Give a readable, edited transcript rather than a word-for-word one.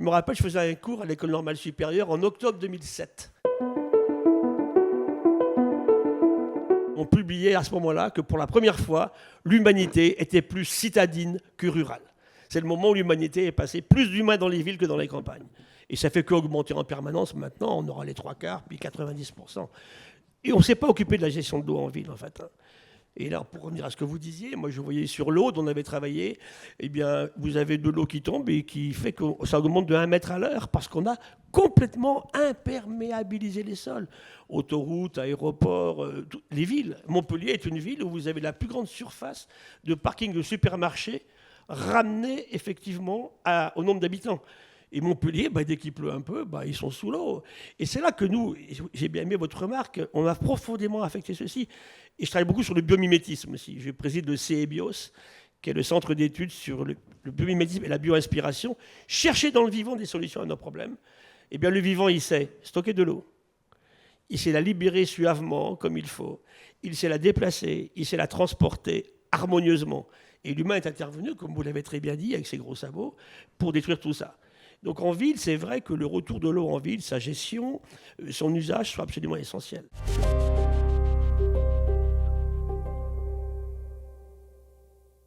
me rappelle, je faisais un cours à l'École normale supérieure en octobre 2007. On publiait à ce moment-là que pour la première fois, l'humanité était plus citadine que rurale. C'est le moment où l'humanité est passée plus d'humains dans les villes que dans les campagnes. Et ça fait qu'augmenter en permanence. Maintenant, on aura les 3/4, puis 90%. Et on ne s'est pas occupé de la gestion de l'eau en ville, en fait. Et là, pour revenir à ce que vous disiez, moi je voyais sur l'Aude, on avait travaillé, eh bien, vous avez de l'eau qui tombe et qui fait que ça augmente de 1 mètre à l'heure parce qu'on a complètement imperméabilisé les sols. Autoroutes, aéroports, les villes. Montpellier est une ville où vous avez la plus grande surface de parking de supermarchés ramenée effectivement au nombre d'habitants. Et Montpellier, dès qu'il pleut un peu, ils sont sous l'eau. Et c'est là que nous, j'ai bien aimé votre remarque, on a profondément affecté ceci. Et je travaille beaucoup sur le biomimétisme aussi. Je préside le CEBIOS, qui est le centre d'études sur le biomimétisme et la bioinspiration. Chercher dans le vivant des solutions à nos problèmes. Eh bien, le vivant, il sait stocker de l'eau. Il sait la libérer suavement, comme il faut. Il sait la déplacer. Il sait la transporter harmonieusement. Et l'humain est intervenu, comme vous l'avez très bien dit, avec ses gros sabots, pour détruire tout ça. Donc en ville, c'est vrai que le retour de l'eau en ville, sa gestion, son usage sont absolument essentiels.